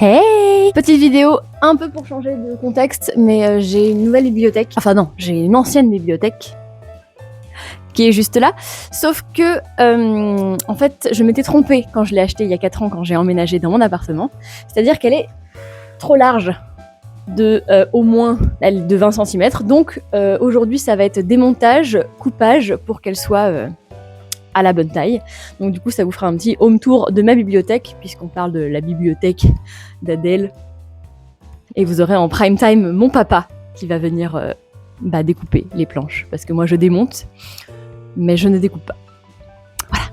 Hey! Petite vidéo un peu pour changer de contexte, mais j'ai une nouvelle bibliothèque. Enfin non, j'ai une ancienne bibliothèque qui est juste là. Sauf que, en fait, je m'étais trompée quand je l'ai achetée il y a 4 ans, quand j'ai emménagé dans mon appartement. C'est-à-dire qu'elle est trop large, de au moins de 20 cm. Donc aujourd'hui, ça va être démontage, coupage pour qu'elle soit à la bonne taille. Donc du coup, ça vous fera un petit home tour de ma bibliothèque, puisqu'on parle de la bibliothèque d'Adèle. Et vous aurez en prime time mon papa qui va venir découper les planches, parce que moi je démonte, mais je ne découpe pas. Voilà,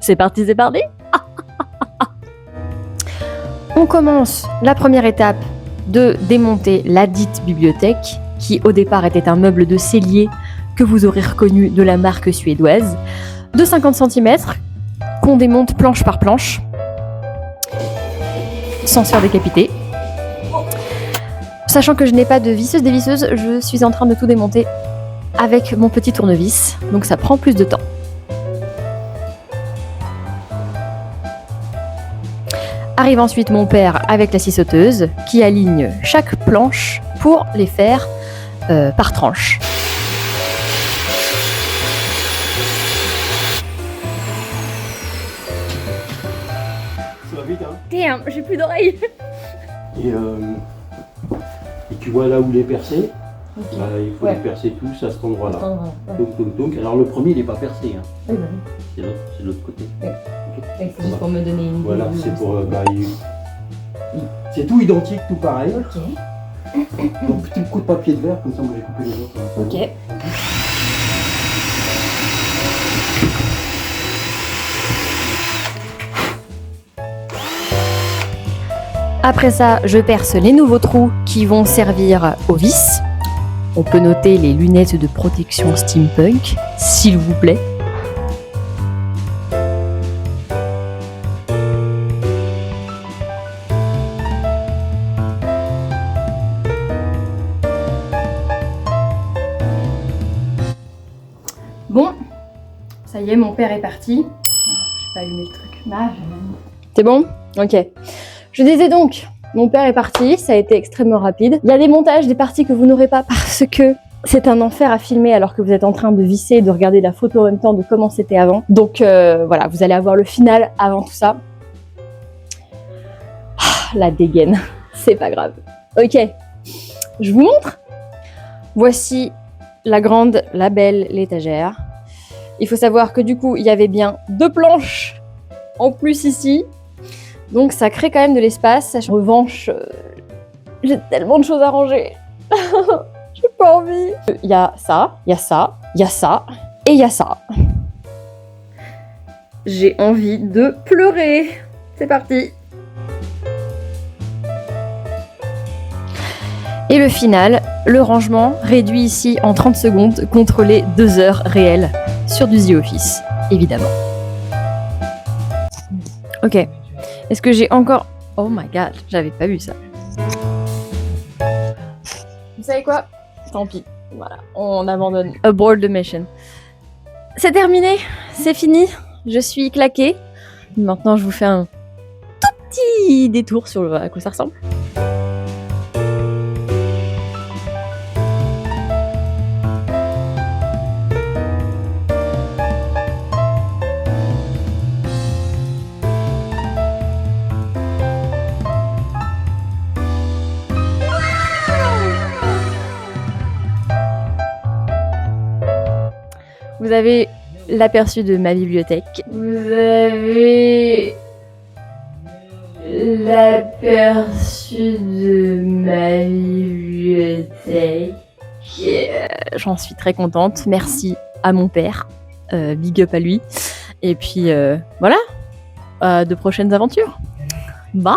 c'est parti. On commence la première étape de démonter la dite bibliothèque, qui au départ était un meuble de cellier que vous aurez reconnu de la marque suédoise, de 50 cm, qu'on démonte planche par planche, sans se faire décapiter. Sachant que je n'ai pas de visseuse dévisseuse, je suis en train de tout démonter avec mon petit tournevis, donc ça prend plus de temps. Arrive ensuite mon père avec la scie sauteuse qui aligne chaque planche pour les faire par tranche. Ça va vite, hein? Damn, j'ai plus d'oreilles. Et tu vois là où les percer, Okay. il faut les percer tous à cet endroit-là. Donc. Alors le premier il n'est pas percé, hein. Oui, bah oui. C'est l'autre côté. Ouais. Okay. C'est juste pour me donner une idée. Voilà, c'est pour... c'est tout identique, tout pareil. Ok. Donc petit coup de papier de verre, comme ça moi j'ai coupé les autres. Ok. Après ça, je perce les nouveaux trous qui vont servir aux vis. On peut noter les lunettes de protection steampunk, s'il vous plaît. Bon, ça y est, mon père est parti. Je vais pas allumer le truc. C'est bon? Ok. Je disais donc, mon père est parti, ça a été extrêmement rapide. Il y a des montages, des parties que vous n'aurez pas parce que c'est un enfer à filmer alors que vous êtes en train de visser et de regarder la photo en même temps de comment c'était avant. Donc voilà, vous allez avoir le final avant tout ça. Ah, la dégaine, c'est pas grave. Ok, je vous montre. Voici la grande, la belle, l'étagère. Il faut savoir que du coup, il y avait bien 2 planches en plus ici. Donc ça crée quand même de l'espace. En revanche, j'ai tellement de choses à ranger. J'ai pas envie. Il y a ça, il y a ça, il y a ça et il y a ça. J'ai envie de pleurer. C'est parti. Et le final, le rangement réduit ici en 30 secondes contre les 2 heures réelles sur du The Office, évidemment. Ok. Est-ce que j'ai encore... Oh my god, j'avais pas vu ça. Vous savez quoi? Tant pis. Voilà, on abandonne. Abort the mission. C'est terminé, c'est fini. Je suis claquée. Maintenant, je vous fais un tout petit détour sur à quoi ça ressemble. Vous avez l'aperçu de ma bibliothèque. Vous avez l'aperçu de ma bibliothèque. J'en suis très contente. Merci à mon père. Big up à lui. Et puis voilà. De prochaines aventures. Bye!